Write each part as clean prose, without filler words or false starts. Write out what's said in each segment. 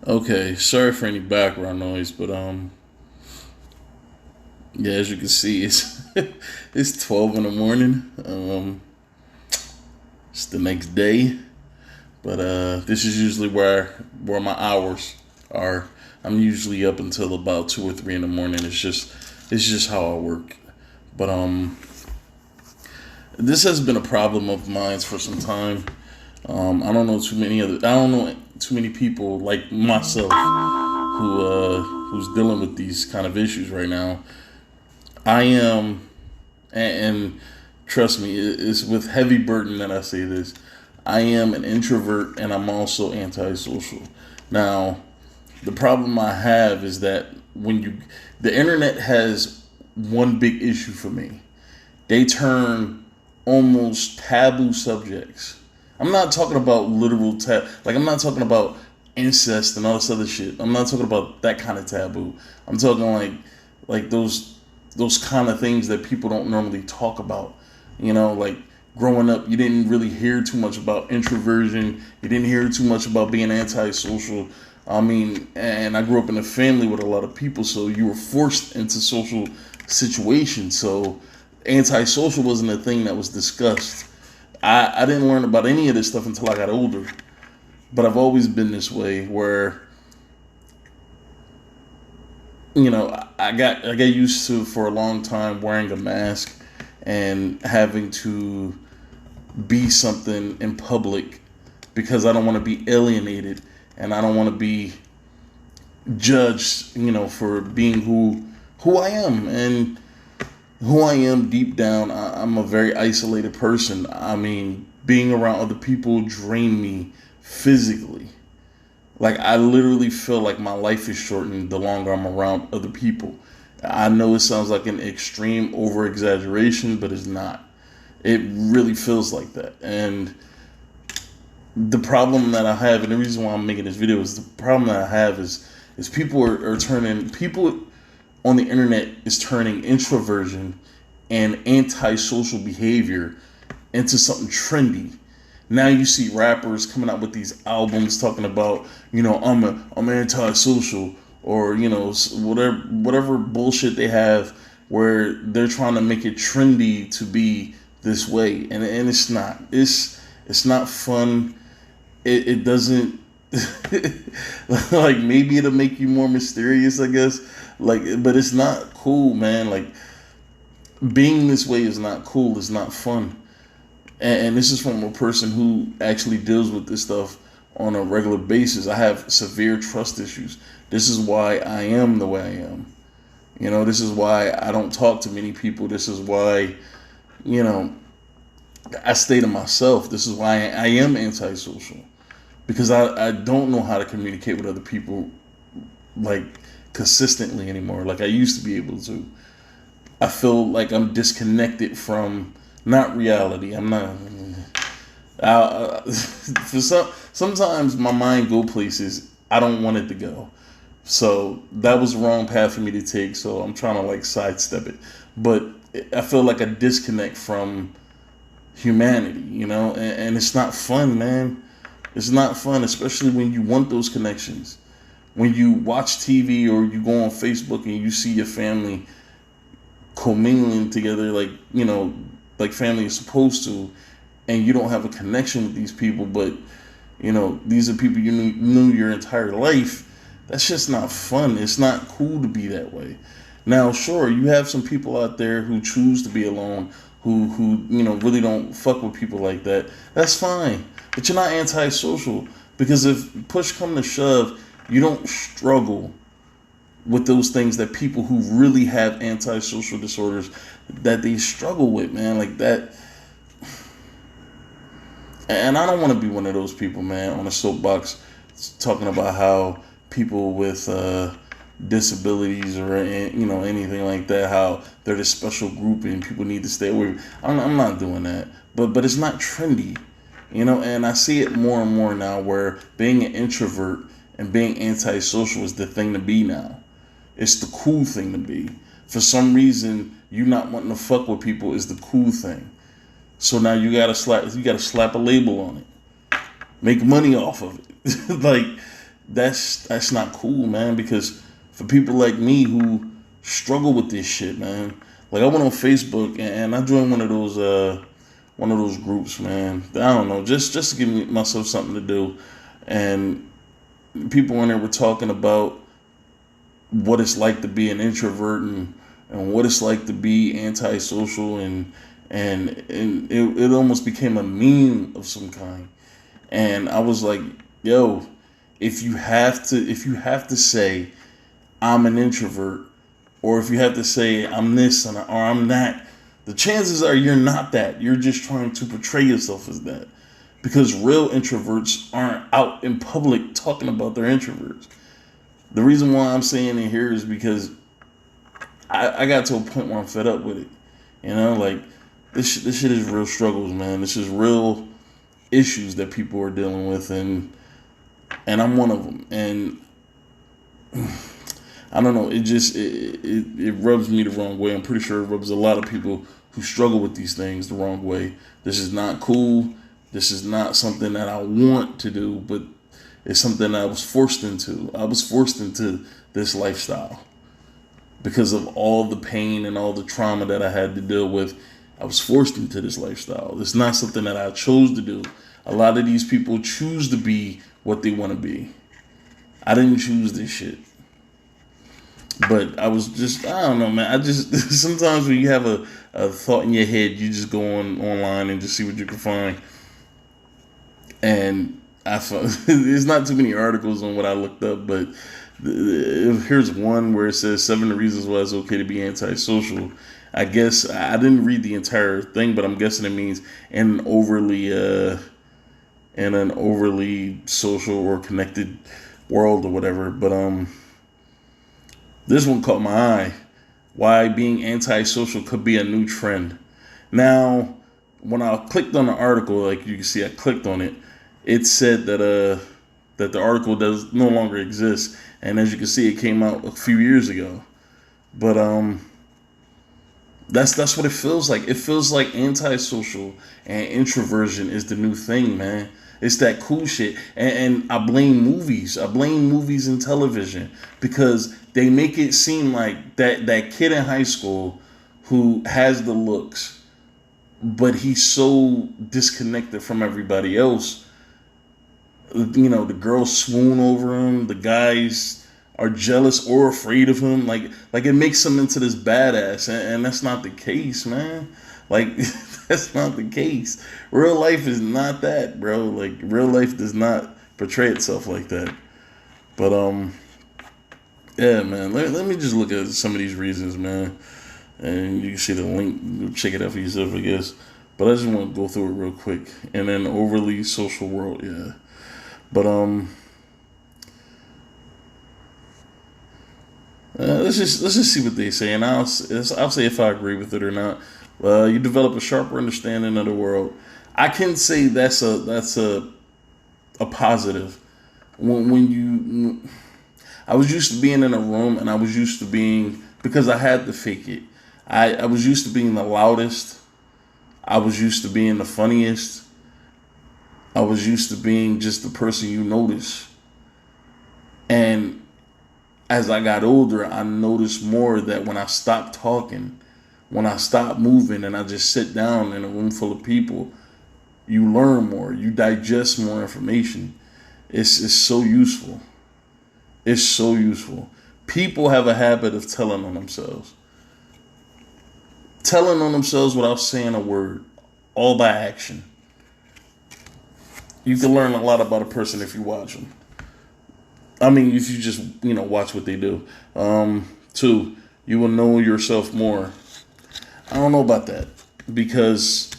Okay, sorry for any background noise, but yeah, as you can see, it's it's 12 in the morning. It's the next day, but this is usually where my hours are. I'm usually up until about 2 or 3 in the morning. It's just how I work. But this has been a problem of mine for some time. I don't know too many people like myself who's dealing with these kind of issues right now. I am, and trust me, it's with heavy burden that I say this. I am an introvert, and I'm also antisocial. Now, the problem I have is that the internet has one big issue for me. They turn almost taboo subjects. I'm not talking about like I'm not talking about incest and all this other shit. I'm not talking about that kind of taboo. I'm talking like those kind of things that people don't normally talk about. Like growing up, you didn't really hear too much about introversion. You didn't hear too much about being antisocial. I mean, and I grew up in a family with a lot of people, so you were forced into social situations. So antisocial wasn't a thing that was discussed. I didn't learn about any of this stuff until I got older. But I've always been this way where, I got used to for a long time wearing a mask and having to be something in public because I don't want to be alienated and I don't want to be judged, for being who I am. And who I am deep down, I'm a very isolated person. I mean, being around other people drain me physically. Like, I literally feel like my life is shortened the longer I'm around other people. I know it sounds like an extreme over exaggeration, but it's not. It really feels like that. And the problem that I have, and the reason why I'm making this video is the problem that I have is people on the internet is turning introversion and antisocial behavior into something trendy. Now you see rappers coming out with these albums talking about, I'm antisocial, or whatever bullshit they have where they're trying to make it trendy to be this way, and it's not. It's not fun. It doesn't like, maybe it'll make you more mysterious, I guess. Like, but it's not cool, man. Like, being this way is not cool. It's not fun. And this is from a person who actually deals with this stuff on a regular basis. I have severe trust issues. This is why I am the way I am. This is why I don't talk to many people. This is why, I stay to myself. This is why I am antisocial. Because I don't know how to communicate with other people like consistently anymore, like I used to be able to. I feel like I'm disconnected from not reality. I'm not. Sometimes my mind go places I don't want it to go. So that was the wrong path for me to take. So I'm trying to like sidestep it, but I feel like a disconnect from humanity, and it's not fun, man. It's not fun, especially when you want those connections. When you watch TV or you go on Facebook and you see your family commingling together like family is supposed to, and you don't have a connection with these people, but these are people you knew your entire life. That's just not fun. It's not cool to be that way. Now, sure, you have some people out there who choose to be alone, who really don't fuck with people like that. That's fine, but you're not antisocial, because if push come to shove, you don't struggle with those things that people who really have antisocial disorders that they struggle with, man. Like that. And I don't want to be one of those people, man, on a soapbox talking about how people with disabilities or anything like that, how they're this special group and people need to stay away. I'm not doing that, but it's not trendy, And I see it more and more now, where being an introvert and being antisocial is the thing to be now. It's the cool thing to be. For some reason, you not wanting to fuck with people is the cool thing. So now you gotta slap a label on it, make money off of it. Like, that's not cool, man. Because for people like me who struggle with this shit, man. Like I went on Facebook and I joined one of those groups, man. I don't know, just to give myself something to do, and people in there were talking about what it's like to be an introvert and what it's like to be antisocial and it almost became a meme of some kind. And I was like, yo, if you have to say I'm an introvert, or if you have to say I'm this or I'm that, the chances are you're not that. You're just trying to portray yourself as that. Because real introverts aren't out in public talking about their introverts. The reason why I'm saying it here is because I got to a point where I'm fed up with it. You know, like this shit is real struggles, man. This is real issues that people are dealing with, and I'm one of them. And I don't know. It rubs me the wrong way. I'm pretty sure it rubs a lot of people who struggle with these things the wrong way. This is not cool. This is not something that I want to do, but it's something I was forced into. I was forced into this lifestyle because of all the pain and all the trauma that I had to deal with. I was forced into this lifestyle. It's not something that I chose to do. A lot of these people choose to be what they want to be. I didn't choose this shit. But I was just, I don't know, man. I just, sometimes when you have a thought in your head, you just go online and just see what you can find. And I found, there's not too many articles on what I looked up, but here's one where it says 7 reasons why it's okay to be antisocial. I guess I didn't read the entire thing, but I'm guessing it means in an overly social or connected world or whatever. But this one caught my eye. Why being antisocial could be a new trend. Now, when I clicked on the article, like you can see, I clicked on it. It said that the article does no longer exist, and as you can see, it came out a few years ago. But that's what it feels like. It feels like antisocial and introversion is the new thing, man. It's that cool shit. And I blame movies. I blame movies and television because they make it seem like that kid in high school who has the looks, but he's so disconnected from everybody else. You know, the girls swoon over him. The guys are jealous or afraid of him. Like it makes him into this badass, and that's not the case, man. Like that's not the case. Real life is not that, bro. Like real life does not portray itself like that. But yeah, man. Let me just look at some of these reasons, man. And you can see the link. Check it out for yourself, I guess. But I just want to go through it real quick. And then overly social world, yeah. But let's just see what they say, and I'll say if I agree with it or not. You develop a sharper understanding of the world. I can say that's a positive. I was used to being in a room, and I was used to being, because I had to fake it. I was used to being the loudest. I was used to being the funniest. I was used to being just the person you notice. And as I got older, I noticed more that when I stopped talking, when I stopped moving and I just sit down in a room full of people, you learn more, you digest more information. It's so useful. It's so useful. People have a habit of telling on themselves. Telling on themselves without saying a word, all by action. You can learn a lot about a person if you watch them. I mean, if you just, watch what they do. 2, you will know yourself more. I don't know about that because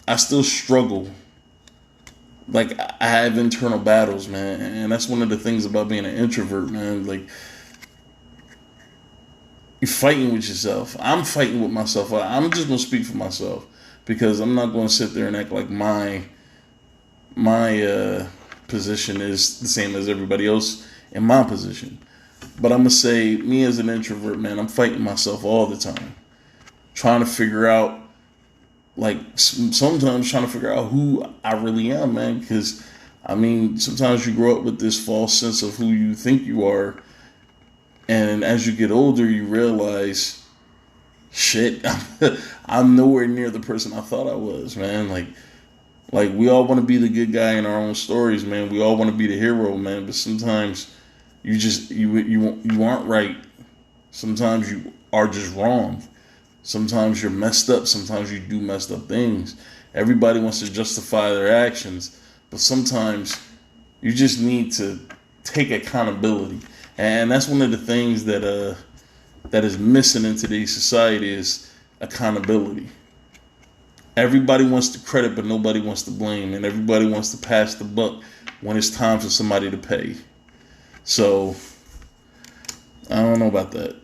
I still struggle. Like, I have internal battles, man. And that's one of the things about being an introvert, man. Like, you're fighting with yourself. I'm fighting with myself. I'm just going to speak for myself because I'm not going to sit there and act like my position is the same as everybody else in my position. But I'm going to say, me as an introvert, man, I'm fighting myself all the time. Trying to figure out, sometimes trying to figure out who I really am, man. Because I mean, sometimes you grow up with this false sense of who you think you are, and as you get older, you realize, shit, I'm nowhere near the person I thought I was, man. Like we all want to be the good guy in our own stories, man. We all want to be the hero, man. But sometimes you aren't right. Sometimes you are just wrong. Sometimes you're messed up. Sometimes you do messed up things. Everybody wants to justify their actions, but sometimes you just need to take accountability. And that's one of the things that is missing in today's society is accountability. Everybody wants the credit, but nobody wants to blame, and everybody wants to pass the buck when it's time for somebody to pay. So I don't know about that.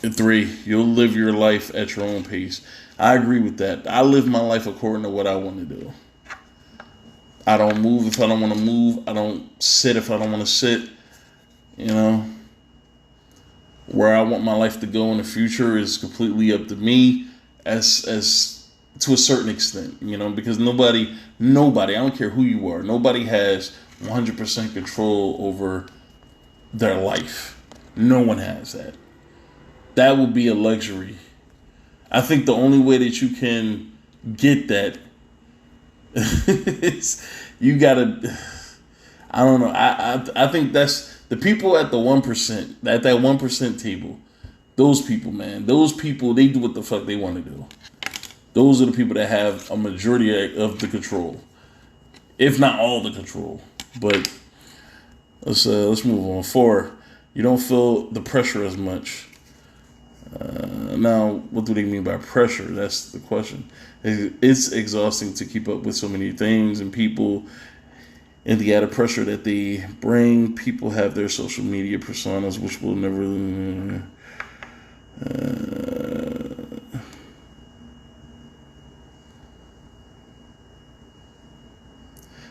And 3, you'll live your life at your own pace. I agree with that. I live my life according to what I want to do. I don't move if I don't want to move. I don't sit if I don't want to sit. You know, where I want my life to go in the future is completely up to me, as to a certain extent. You know, because nobody, I don't care who you are, nobody has 100% control over their life. No one has that. That would be a luxury. I think the only way that you can get that is you gotta. I don't know. I think that's the people at the 1%, at that 1% table. Those people, man. Those people, they do what the fuck they want to do. Those are the people that have a majority of the control, if not all the control. But let's move on. 4, you don't feel the pressure as much. Now, what do they mean by pressure? That's the question. It's exhausting to keep up with so many things and people, and the added pressure that they bring. People have their social media personas, which will never.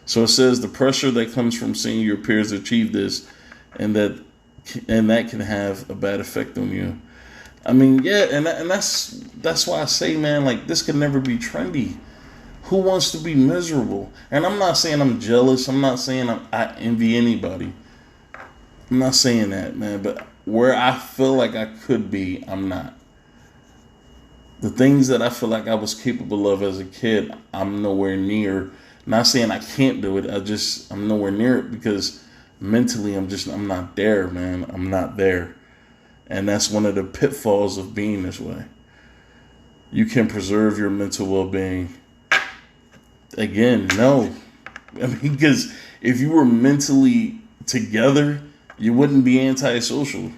So it says the pressure that comes from seeing your peers achieve this, and that can have a bad effect on you. I mean, yeah, and that's why I say, man, like, this can never be trendy. Who wants to be miserable? And I'm not saying I'm jealous. I'm not saying I envy anybody. I'm not saying that, man. But where I feel like I could be, I'm not. The things that I feel like I was capable of as a kid, I'm nowhere near. Not saying I can't do it. I'm nowhere near it because mentally I'm not there, man. I'm not there. And that's one of the pitfalls of being this way. You can preserve your mental well-being. Again, no. I mean, because if you were mentally together, you wouldn't be antisocial.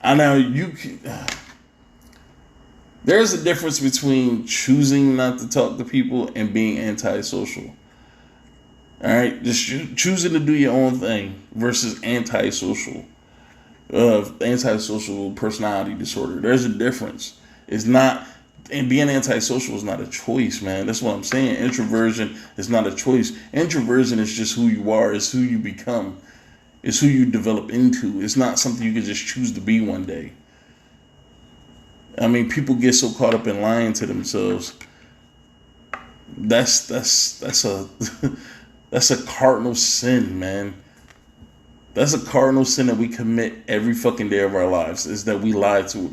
I know there's a difference between choosing not to talk to people and being antisocial. All right, just choosing to do your own thing versus antisocial personality disorder. There's a difference. It's not, and being antisocial is not a choice, man. That's what I'm saying. Introversion is not a choice. Introversion is just who you are. It's who you become. It's who you develop into. It's not something you can just choose to be one day. I mean, people get so caught up in lying to themselves. That's a that's a cardinal sin, man. That's a cardinal sin that we commit every fucking day of our lives, is that we lie to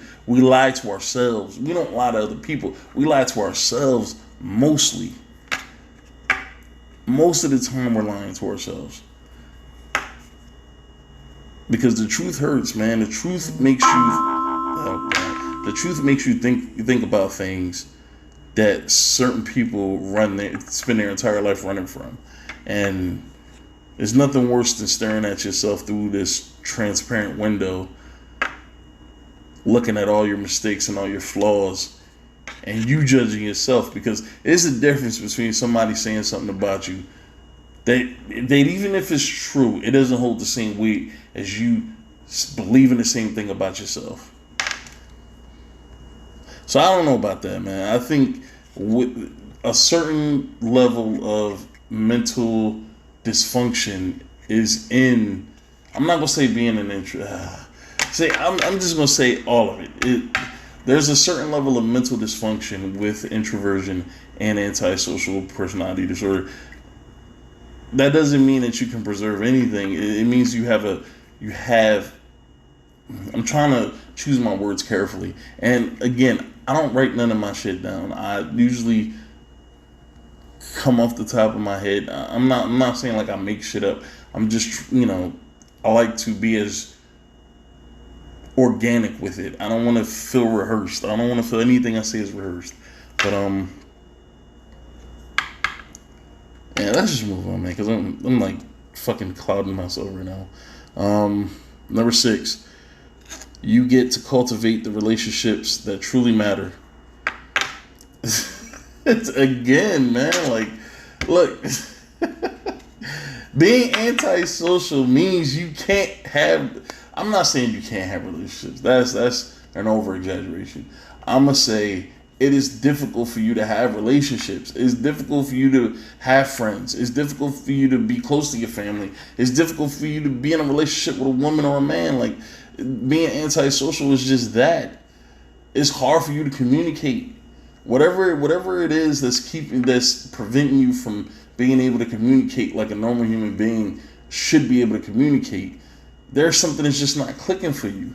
ourselves. We don't lie to other people. We lie to ourselves mostly. Most of the time we're lying to ourselves. Because the truth hurts, man. The truth makes you think about things that certain people spend their entire life running from. And there's nothing worse than staring at yourself through this transparent window, looking at all your mistakes and all your flaws, and you judging yourself. Because there's a difference between somebody saying something about you that even if it's true, it doesn't hold the same weight as you believing the same thing about yourself. So I don't know about that, man. I think with a certain level of mental dysfunction is in, I'm not gonna say being an introvert. I'm just gonna say all of it. there's a certain level of mental dysfunction with introversion and antisocial personality disorder. That doesn't mean that you can preserve anything. It means you have. I'm trying to choose my words carefully. And again, I don't write none of my shit down. I usually come off the top of my head. I'm not saying like I make shit up. I'm just, I like to be as organic with it. I don't want to feel rehearsed. I don't want to feel anything I say is rehearsed. But yeah, let's just move on, man, because I'm like fucking clouding myself right now. Number 6, you get to cultivate the relationships that truly matter. It's again, man, like, look, being antisocial means you can't have. I'm not saying you can't have relationships. That's an over exaggeration. I'm gonna say it is difficult for you to have relationships. It's difficult for you to have friends. It's difficult for you to be close to your family. It's difficult for you to be in a relationship with a woman or a man. Like, being antisocial is just that. It's hard for you to communicate. Whatever it is that's preventing you from being able to communicate like a normal human being should be able to communicate, there's something that's just not clicking for you.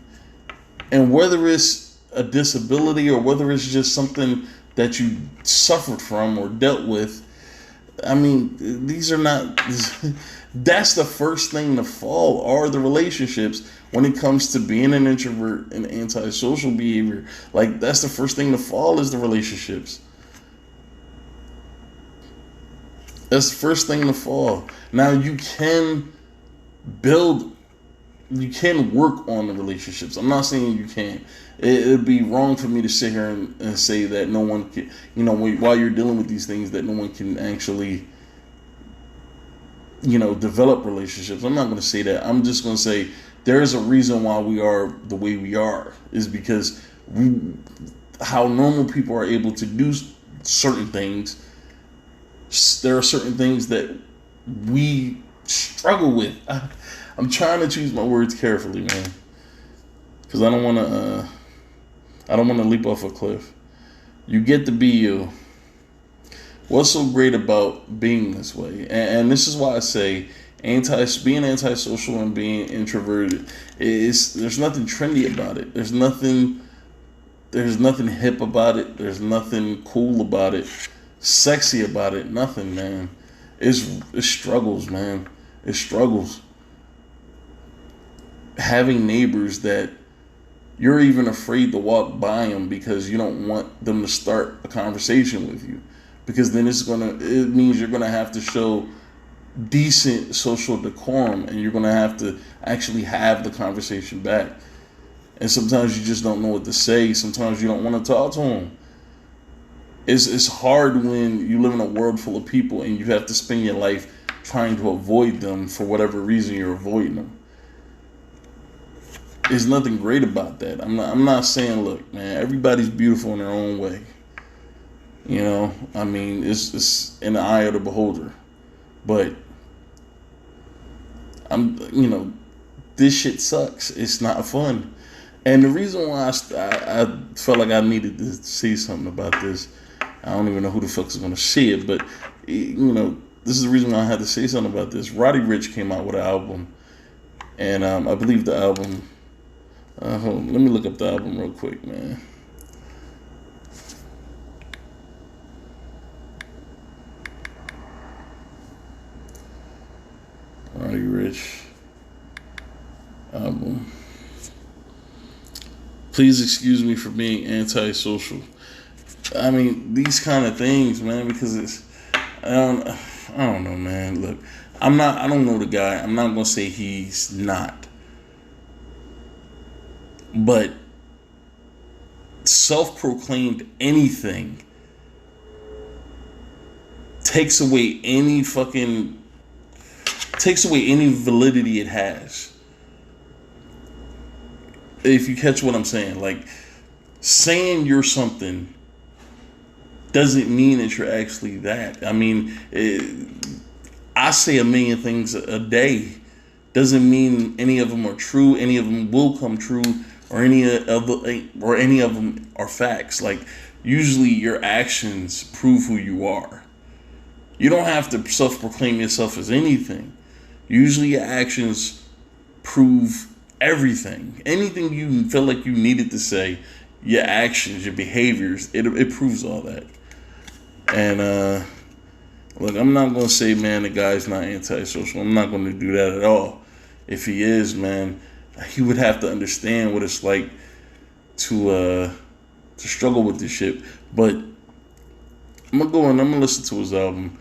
And whether it's a disability or whether it's just something that you suffered from or dealt with, I mean, these are not. That's the first thing to fall, are the relationships when it comes to being an introvert and antisocial behavior. Like, that's the first thing to fall, is the relationships. That's the first thing to fall. Now, you can work on the relationships. I'm not saying you can't. It'd be wrong for me to sit here and say that no one can, while you're dealing with these things, that no one can actually, develop relationships. I'm not going to say that. I'm just going to say there is a reason why we are the way we are, is because how normal people are able to do certain things. There are certain things that we struggle with. I'm trying to choose my words carefully, man, because I don't want to leap off a cliff. You get to be you. What's so great about being this way? And this is why I say being antisocial and being introverted there's nothing trendy about it. There's nothing hip about it. There's nothing cool about it, sexy about it. Nothing, man. It's struggles, man. It struggles. Having neighbors that you're even afraid to walk by them because you don't want them to start a conversation with you, because then it means you're gonna have to show decent social decorum, and you're gonna have to actually have the conversation back. And sometimes you just don't know what to say. Sometimes you don't want to talk to them. It's hard when you live in a world full of people and you have to spend your life trying to avoid them for whatever reason you're avoiding them. There's nothing great about that. I'm not saying, look, man, everybody's beautiful in their own way. I mean, it's in the eye of the beholder. But this shit sucks. It's not fun. And the reason why I felt like I needed to say something about this, I don't even know who the fuck is going to see it, but this is the reason why I had to say something about this. Roddy Ricch came out with an album, and I believe the album. Hold on, let me look up the album real quick, man. Roddy Ricch album. Please excuse me for being antisocial. I mean, these kind of things, man, because I don't know, man. Look, I don't know the guy. I'm not gonna say he's not. But self-proclaimed anything takes away any validity it has. If you catch what I'm saying, like, saying you're something doesn't mean that you're actually that. I mean, I say a million things a day. Doesn't mean any of them are true. Any of them will come true or any of them are facts. Like, usually your actions prove who you are. You don't have to self-proclaim yourself as anything. Usually your actions prove everything. Anything you feel like you needed to say, your actions, your behaviors, it proves all that. And look, I'm not gonna say, man, the guy's not antisocial. I'm not gonna do that at all. If he is, man, he would have to understand what it's like to struggle with this shit. But I'm gonna go and I'm gonna listen to his album.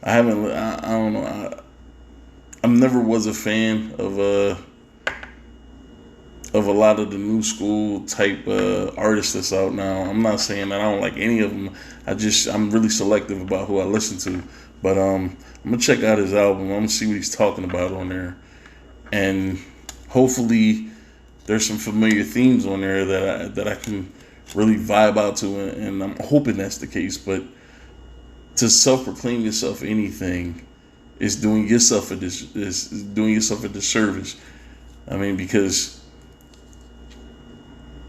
I don't know. I never was a fan of a lot of the new school type artists that's out now. I'm not saying that I don't like any of them. I'm really selective about who I listen to. But I'm gonna check out his album. I'm gonna see what he's talking about on there, and hopefully there's some familiar themes on there that I can really vibe out to, and I'm hoping that's the case. But to self-proclaim yourself anything is doing yourself a disservice. I mean, because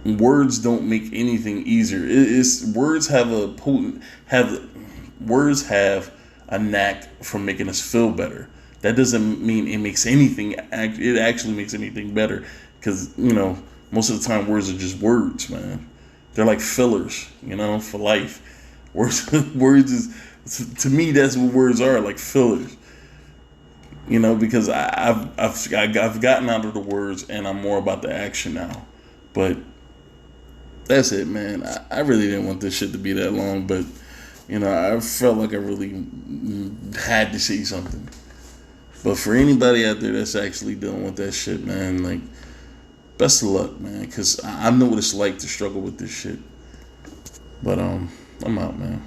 words don't make anything easier. Words have a knack for making us feel better. That doesn't mean it makes anything. It actually makes anything better, because most of the time words are just words, man. They're like fillers, for life. Words is, to me, that's what words are, like fillers. Because I've gotten out of the words and I'm more about the action now. But that's it, man. I really didn't want this shit to be that long, but I felt like I really had to say something. But for anybody out there that's actually dealing with that shit, man, like, best of luck, man, because I know what it's like to struggle with this shit. But I'm out, man.